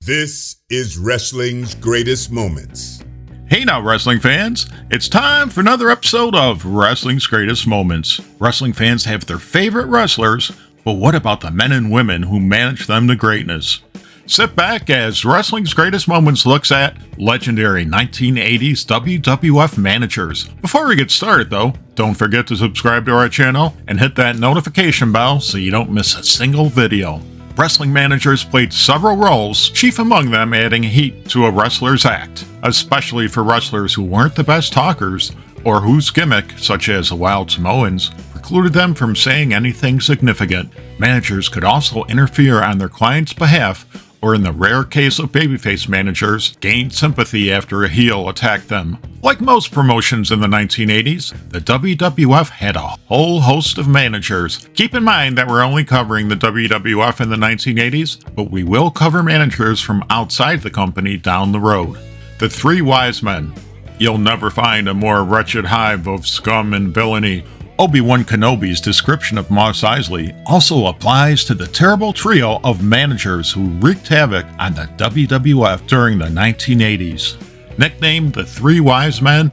This is wrestling's greatest moments. Hey now, wrestling fans. It's time for another episode of Wrestling's Greatest Moments. Wrestling fans have their favorite wrestlers, but what about the men and women who manage them to greatness? Sit back as Wrestling's Greatest Moments looks at legendary 1980s WWF managers. Before we get started though, don't forget to subscribe to our channel and hit that notification bell so you don't miss a single video. Wrestling managers played several roles, chief among them adding heat to a wrestler's act, especially for wrestlers who weren't the best talkers or whose gimmick, such as the Wild Samoans, precluded them from saying anything significant. Managers could also interfere on their client's behalf, or in the rare case of babyface managers, gain sympathy after a heel attacked them. Like most promotions in the 1980s, the WWF had a whole host of managers. Keep in mind that we're only covering the WWF in the 1980s, but we will cover managers from outside the company down the road. The Three Wise Men. You'll never find a more wretched hive of scum and villainy. Obi-Wan Kenobi's description of Mos Eisley also applies to the terrible trio of managers who wreaked havoc on the WWF during the 1980s. Nicknamed the Three Wise Men,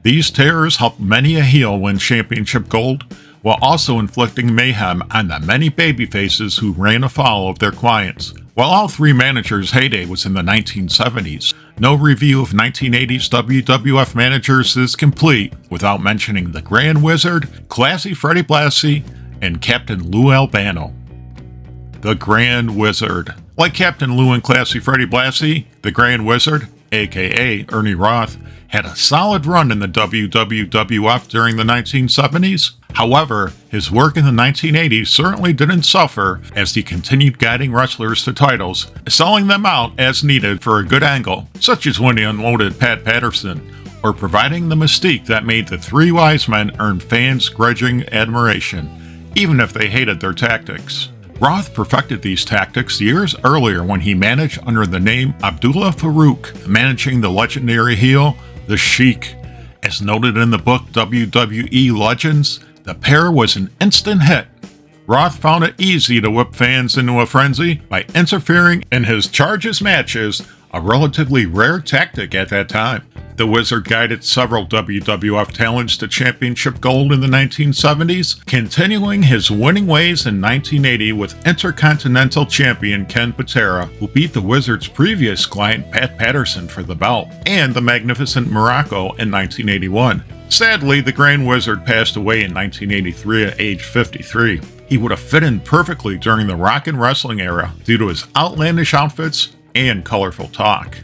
these terrors helped many a heel win championship gold, while also inflicting mayhem on the many babyfaces who ran afoul of their clients. While all three managers' heyday was in the 1970s, no review of 1980s WWF managers is complete without mentioning the Grand Wizard, Classy Freddy Blasie, and Captain Lou Albano. The Grand Wizard. Like Captain Lou and Classy Freddy Blasie, the Grand Wizard, aka Ernie Roth, had a solid run in the WWF during the 1970s. However, his work in the 1980s certainly didn't suffer as he continued guiding wrestlers to titles, selling them out as needed for a good angle, such as when he unloaded Pat Patterson, or providing the mystique that made the Three Wise Men earn fans' grudging admiration, even if they hated their tactics. Roth perfected these tactics years earlier when he managed under the name Abdullah Farouk, managing the legendary heel, The Sheik. As noted in the book WWE Legends, the pair was an instant hit. Roth found it easy to whip fans into a frenzy by interfering in his charges matches, a relatively rare tactic at that time. The Wizard guided several WWF talents to championship gold in the 1970s, continuing his winning ways in 1980 with Intercontinental Champion Ken Patera, who beat the Wizard's previous client Pat Patterson for the belt, and the Magnificent Morocco in 1981. Sadly, the Grand Wizard passed away in 1983 at age 53. He would have fit in perfectly during the rock and wrestling era due to his outlandish outfits and colorful talk.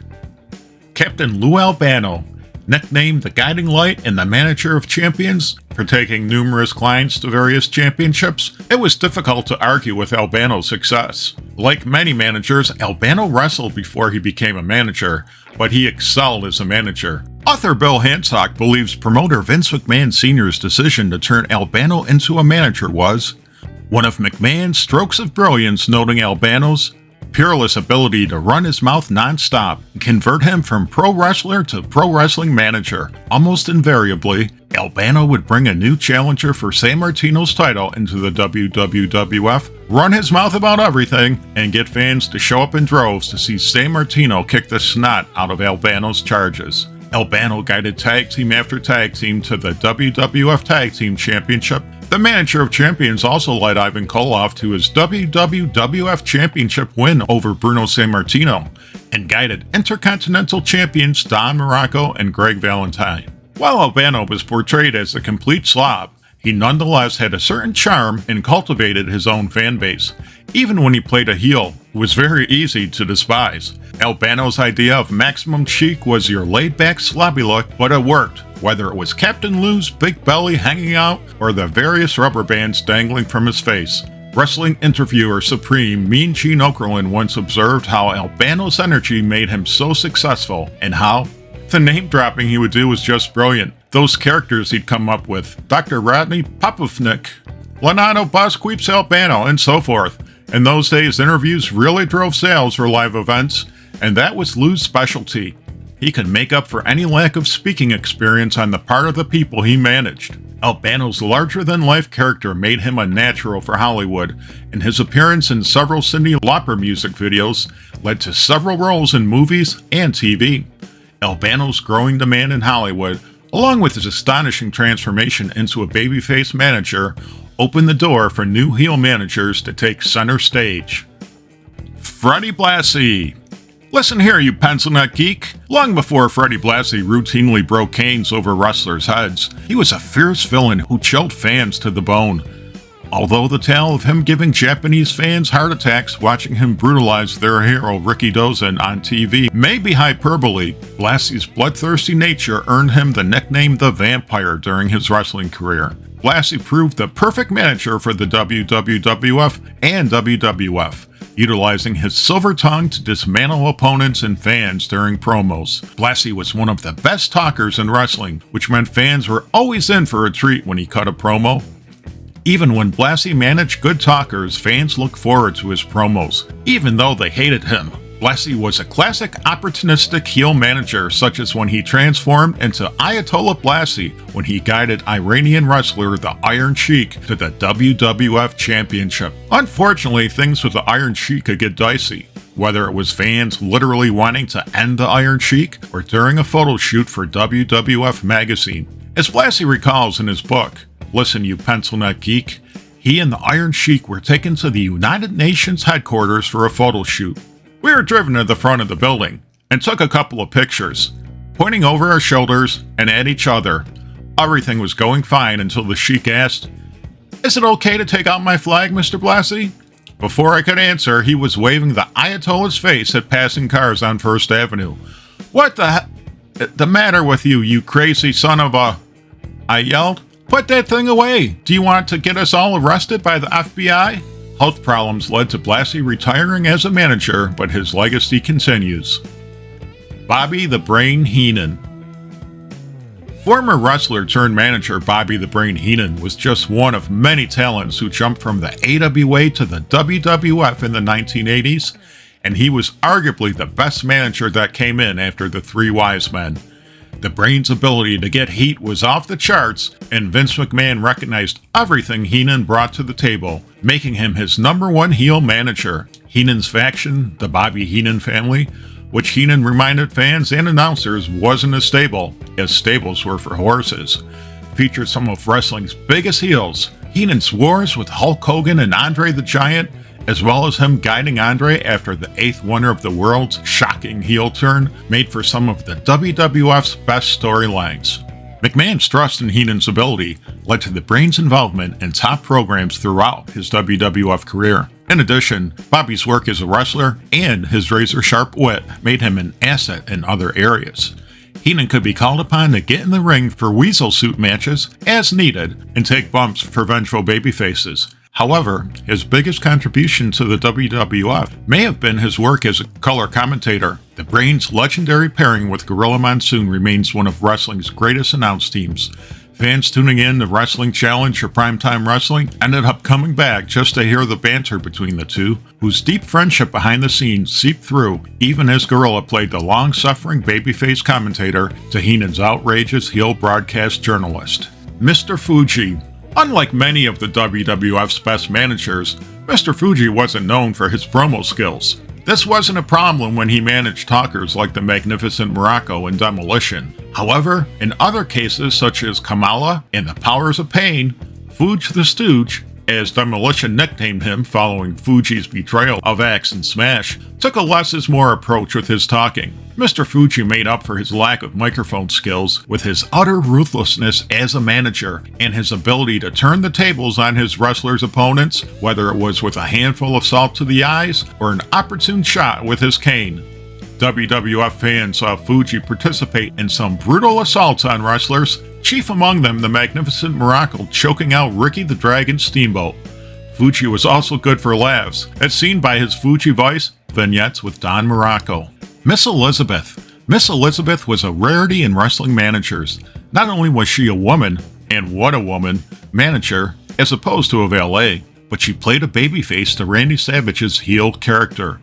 Captain Lou Albano, nicknamed the Guiding Light and the Manager of Champions for taking numerous clients to various championships, it was difficult to argue with Albano's success. Like many managers, Albano wrestled before he became a manager, but he excelled as a manager. Author Bill Hanstock believes promoter Vince McMahon Sr.'s decision to turn Albano into a manager was one of McMahon's strokes of brilliance, noting Albano's peerless ability to run his mouth non-stop and convert him from pro wrestler to pro wrestling manager. Almost invariably, Albano would bring a new challenger for San Martino's title into the WWF, run his mouth about everything, and get fans to show up in droves to see San Martino kick the snot out of Albano's charges. Albano guided tag team after tag team to the WWF Tag Team Championship. The Manager of Champions also led Ivan Koloff to his WWF Championship win over Bruno Sammartino, and guided Intercontinental Champions Don Morocco and Greg Valentine. While Albano was portrayed as a complete slob, he nonetheless had a certain charm and cultivated his own fan base. Even when he played a heel, it was very easy to despise. Albano's idea of maximum chic was your laid-back slobby look, but it worked, whether it was Captain Lou's big belly hanging out or the various rubber bands dangling from his face. Wrestling interviewer Supreme Mean Gene Okerlund once observed how Albano's energy made him so successful, and how the name dropping he would do was just brilliant. Those characters he'd come up with, Dr. Rodney Popovnik, Leonardo Bosqueeps Albano, and so forth. In those days, interviews really drove sales for live events, and that was Lou's specialty. He could make up for any lack of speaking experience on the part of the people he managed. Albano's larger-than-life character made him a natural for Hollywood, and his appearance in several Cyndi Lauper music videos led to several roles in movies and TV. Albano's growing demand in Hollywood, along with his astonishing transformation into a babyface manager, opened the door for new heel managers to take center stage. Freddy Blasie. Listen here, you pencil neck geek. Long before Freddy Blasie routinely broke canes over wrestlers' heads, he was a fierce villain who chilled fans to the bone. Although the tale of him giving Japanese fans heart attacks watching him brutalize their hero Ricky Dozan on TV may be hyperbole, Blasie's bloodthirsty nature earned him the nickname The Vampire during his wrestling career. Blasie proved the perfect manager for the WWF and WWF, utilizing his silver tongue to dismantle opponents and fans during promos. Blasie was one of the best talkers in wrestling, which meant fans were always in for a treat when he cut a promo. Even when Blasie managed good talkers, fans looked forward to his promos, even though they hated him. Blasie was a classic opportunistic heel manager, such as when he transformed into Ayatollah Blasie when he guided Iranian wrestler the Iron Sheik to the WWF Championship. Unfortunately, things with the Iron Sheik could get dicey, whether it was fans literally wanting to end the Iron Sheik or during a photo shoot for WWF magazine. As Blasie recalls in his book, Listen You Pencil Neck Geek, he and the Iron Sheik were taken to the United Nations headquarters for a photo shoot. We were driven to the front of the building and took a couple of pictures, pointing over our shoulders and at each other. Everything was going fine until the Sheik asked, "Is it okay to take out my flag, Mr. Blasie?" Before I could answer, he was waving the Ayatollah's face at passing cars on First Avenue. "What the matter with you, you crazy son of a..." I yelled. "Put that thing away! Do you want to get us all arrested by the FBI?" Health problems led to Blasie retiring as a manager, but his legacy continues. Bobby the Brain Heenan. Former wrestler turned manager Bobby the Brain Heenan was just one of many talents who jumped from the AWA to the WWF in the 1980s, and he was arguably the best manager that came in after the Three Wise Men. The Brain's ability to get heat was off the charts, and Vince McMahon recognized everything Heenan brought to the table, making him his #1 heel manager. Heenan's faction, the Bobby Heenan family, which Heenan reminded fans and announcers wasn't a stable, as stables were for horses, featured some of wrestling's biggest heels. Heenan's wars with Hulk Hogan and Andre the Giant, as well as him guiding Andre after the 8th wonder of the world's shocking heel turn, made for some of the WWF's best storylines. McMahon's trust in Heenan's ability led to the Brain's involvement in top programs throughout his WWF career. In addition, Bobby's work as a wrestler and his razor-sharp wit made him an asset in other areas. Heenan could be called upon to get in the ring for weasel suit matches as needed and take bumps for vengeful babyfaces. However, his biggest contribution to the WWF may have been his work as a color commentator. The Brain's legendary pairing with Gorilla Monsoon remains one of wrestling's greatest announce teams. Fans tuning in to Wrestling Challenge or Primetime Wrestling ended up coming back just to hear the banter between the two, whose deep friendship behind the scenes seeped through even as Gorilla played the long-suffering babyface commentator to Heenan's outrageous heel broadcast journalist. Mr. Fuji. Unlike many of the WWF's best managers, Mr. Fuji wasn't known for his promo skills. This wasn't a problem when he managed talkers like the Magnificent Morocco and Demolition. However, in other cases such as Kamala and the Powers of Pain, Fuge the Stooge, as Demolition nicknamed him following Fuji's betrayal of Axe and Smash, took a less is more approach with his talking. Mr. Fuji made up for his lack of microphone skills with his utter ruthlessness as a manager and his ability to turn the tables on his wrestlers' opponents, whether it was with a handful of salt to the eyes or an opportune shot with his cane. WWF fans saw Fuji participate in some brutal assaults on wrestlers, chief among them the Magnificent Morocco choking out Ricky the Dragon Steamboat. Fuji was also good for laughs, as seen by his Fuji Vice vignettes with Don Morocco. Miss Elizabeth. Miss Elizabeth was a rarity in wrestling managers. Not only was she a woman, and what a woman, manager, as opposed to a valet, but she played a babyface to Randy Savage's heel character.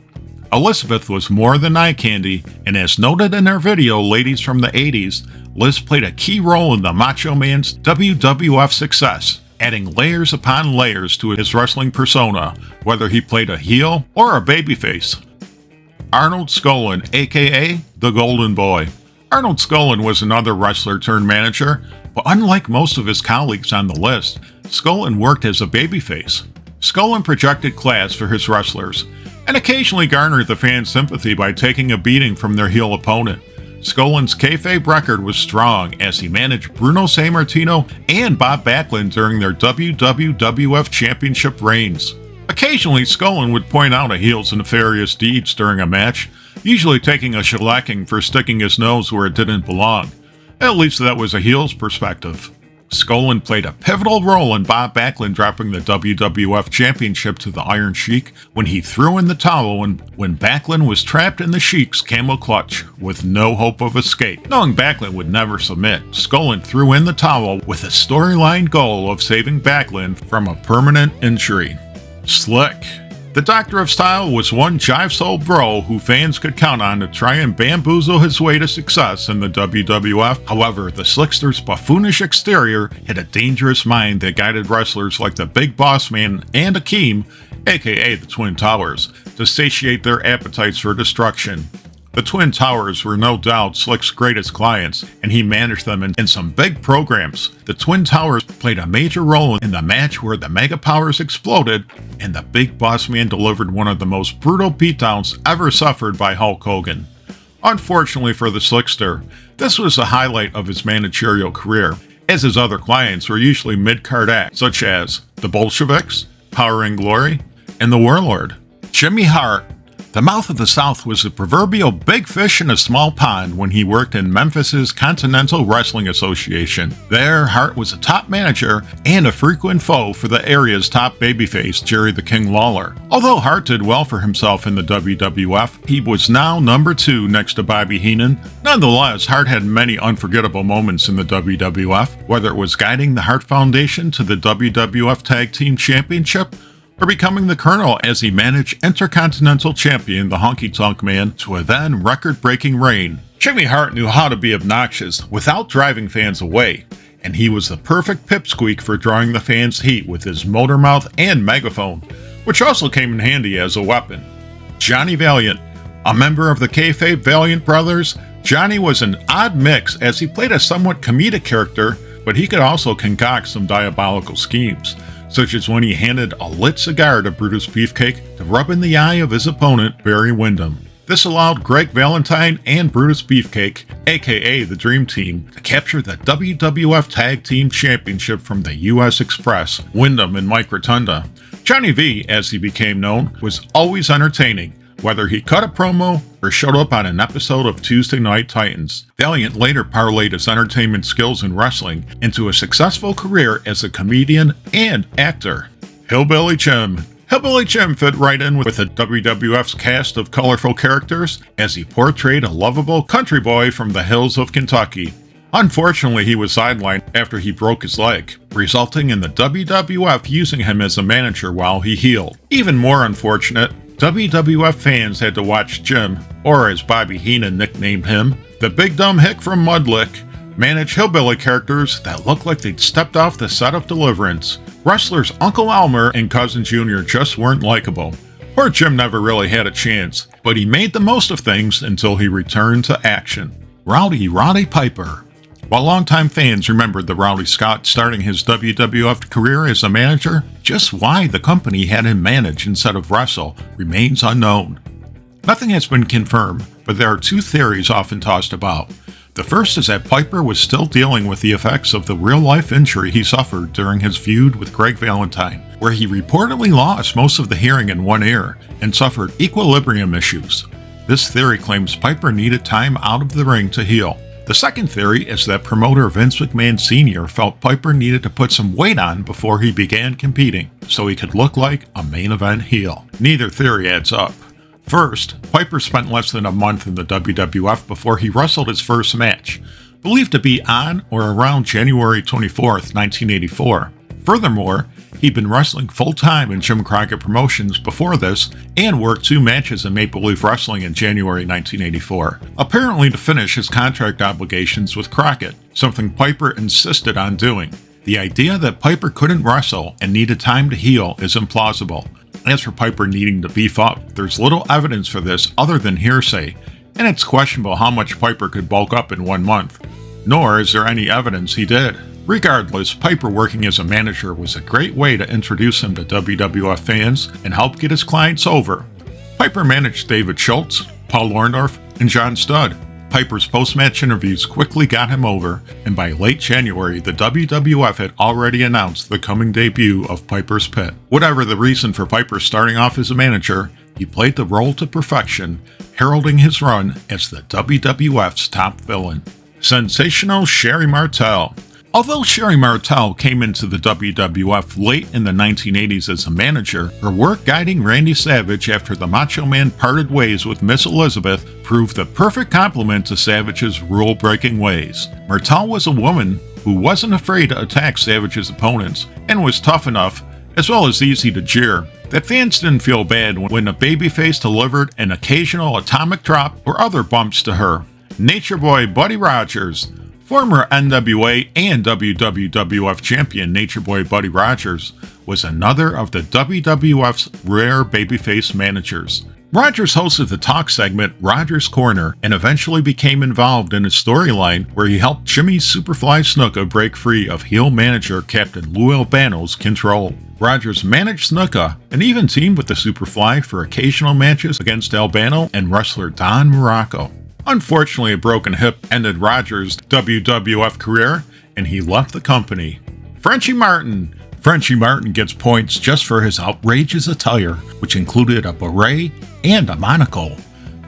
Elizabeth was more than eye candy, and as noted in our video, Ladies from the 80s, Liz played a key role in the Macho Man's WWF success, adding layers upon layers to his wrestling persona, whether he played a heel or a babyface. Arnold Skolan, aka the Golden Boy. Arnold Skolan was another wrestler turned manager, but unlike most of his colleagues on the list, Skolan worked as a babyface. Skolan projected class for his wrestlers, and occasionally garnered the fans' sympathy by taking a beating from their heel opponent. Skolan's kayfabe record was strong as he managed Bruno Sammartino and Bob Backlund during their WWF Championship reigns. Occasionally, Skolan would point out a heel's nefarious deeds during a match, usually taking a shellacking for sticking his nose where it didn't belong. At least that was a heel's perspective. Skolan played a pivotal role in Bob Backlund dropping the WWF Championship to the Iron Sheik when he threw in the towel when Backlund was trapped in the Sheik's camel clutch with no hope of escape. Knowing Backlund would never submit, Skolan threw in the towel with a storyline goal of saving Backlund from a permanent injury. Slick. The Doctor of Style was one jive-soul bro who fans could count on to try and bamboozle his way to success in the WWF. However, the Slickster's buffoonish exterior hid a dangerous mind that guided wrestlers like the Big Boss Man and Akeem, aka the Twin Towers, to satiate their appetites for destruction. The Twin Towers were no doubt Slick's greatest clients, and he managed them in some big programs. The Twin Towers played a major role in the match where the Mega Powers exploded, and the Big Boss Man delivered one of the most brutal beatdowns ever suffered by Hulk Hogan. Unfortunately for the Slickster, this was the highlight of his managerial career, as his other clients were usually mid-card acts such as the Bolsheviks, Power and Glory, and the Warlord. Jimmy Hart. The Mouth of the South was the proverbial big fish in a small pond when he worked in Memphis's Continental Wrestling Association. There, Hart was a top manager and a frequent foe for the area's top babyface, Jerry the King Lawler. Although Hart did well for himself in the WWF, he was now number 2 next to Bobby Heenan. Nonetheless, Hart had many unforgettable moments in the WWF, whether it was guiding the Hart Foundation to the WWF Tag Team Championship, or becoming the Colonel as he managed Intercontinental Champion the Honky Tonk Man to a then record-breaking reign. Jimmy Hart knew how to be obnoxious without driving fans away, and he was the perfect pipsqueak for drawing the fans' heat with his motor mouth and megaphone, which also came in handy as a weapon. Johnny Valiant. A member of the kayfabe Valiant brothers, Johnny was an odd mix as he played a somewhat comedic character, but he could also concoct some diabolical schemes, such as when he handed a lit cigar to Brutus Beefcake to rub in the eye of his opponent, Barry Windham. This allowed Greg Valentine and Brutus Beefcake, aka the Dream Team, to capture the WWF Tag Team Championship from the US Express, Windham and Mike Rotunda. Johnny V, as he became known, was always entertaining, whether he cut a promo or showed up on an episode of Tuesday Night Titans. Valiant later parlayed his entertainment skills in wrestling into a successful career as a comedian and actor. Hillbilly Chim. Hillbilly Chim fit right in with the WWF's cast of colorful characters as he portrayed a lovable country boy from the hills of Kentucky. Unfortunately, he was sidelined after he broke his leg, resulting in the WWF using him as a manager while he healed. Even more unfortunate, WWF fans had to watch Jim, or as Bobby Heenan nicknamed him, the Big Dumb Hick from Mudlick, manage hillbilly characters that looked like they'd stepped off the set of Deliverance. Wrestlers Uncle Elmer and Cousin Junior just weren't likable. Poor Jim never really had a chance, but he made the most of things until he returned to action. Rowdy Piper. While longtime fans remembered the Rowdy Scott starting his WWF career as a manager, just why the company had him manage instead of wrestle remains unknown. Nothing has been confirmed, but there are 2 theories often tossed about. The first is that Piper was still dealing with the effects of the real-life injury he suffered during his feud with Greg Valentine, where he reportedly lost most of the hearing in one ear and suffered equilibrium issues. This theory claims Piper needed time out of the ring to heal. The second theory is that promoter Vince McMahon Sr. felt Piper needed to put some weight on before he began competing, so he could look like a main event heel. Neither theory adds up. First, Piper spent less than a month in the WWF before he wrestled his first match, believed to be on or around January 24, 1984. Furthermore, He'd been wrestling full-time in Jim Crockett Promotions before this and worked 2 matches in Maple Leaf Wrestling in January 1984, apparently to finish his contract obligations with Crockett, something Piper insisted on doing. The idea that Piper couldn't wrestle and needed time to heal is implausible. As for Piper needing to beef up, there's little evidence for this other than hearsay, and it's questionable how much Piper could bulk up in 1 month. Nor is there any evidence he did. Regardless, Piper working as a manager was a great way to introduce him to WWF fans and help get his clients over. Piper managed David Schultz, Paul Orndorff, and John Studd. Piper's post-match interviews quickly got him over, and by late January, the WWF had already announced the coming debut of Piper's Pit. Whatever the reason for Piper starting off as a manager, he played the role to perfection, heralding his run as the WWF's top villain. Sensational Sher Martel. Although Sher Martel came into the WWF late in the 1980s as a manager, her work guiding Randy Savage after the Macho Man parted ways with Miss Elizabeth proved the perfect complement to Savage's rule-breaking ways. Martel was a woman who wasn't afraid to attack Savage's opponents and was tough enough, as well as easy to jeer, that fans didn't feel bad when the babyface delivered an occasional atomic drop or other bumps to her. Nature Boy Buddy Rogers. Former NWA and WWF champion Nature Boy Buddy Rogers was another of the WWF's rare babyface managers. Rogers hosted the talk segment Rogers Corner and eventually became involved in a storyline where he helped Jimmy Superfly Snuka break free of heel manager Captain Lou Albano's control. Rogers managed Snuka and even teamed with the Superfly for occasional matches against Albano and wrestler Don Morocco. Unfortunately, a broken hip ended Rogers' WWF career, and he left the company. Frenchie Martin. Frenchie Martin gets points just for his outrageous attire, which included a beret and a monocle.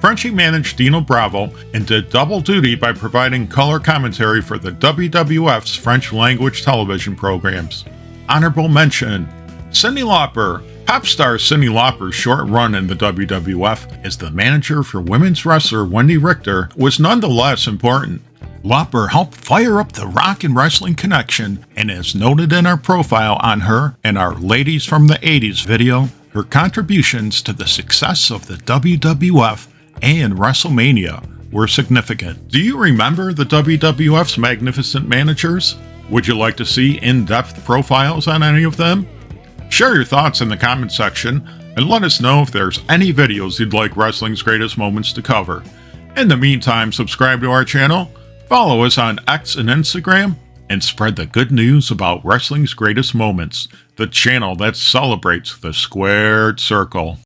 Frenchie managed Dino Bravo and did double duty by providing color commentary for the WWF's French language television programs. Honorable mention: Cyndi Lauper. Pop star Cyndi Lauper's short run in the WWF as the manager for women's wrestler Wendy Richter was nonetheless important. Lauper helped fire up the rock and wrestling connection, and as noted in our profile on her and our Ladies from the 80s video, her contributions to the success of the WWF and WrestleMania were significant. Do you remember the WWF's magnificent managers? Would you like to see in-depth profiles on any of them? Share your thoughts in the comment section and let us know if there's any videos you'd like Wrestling's Greatest Moments to cover. In the meantime, subscribe to our channel, follow us on X and Instagram, and spread the good news about Wrestling's Greatest Moments, the channel that celebrates the squared circle.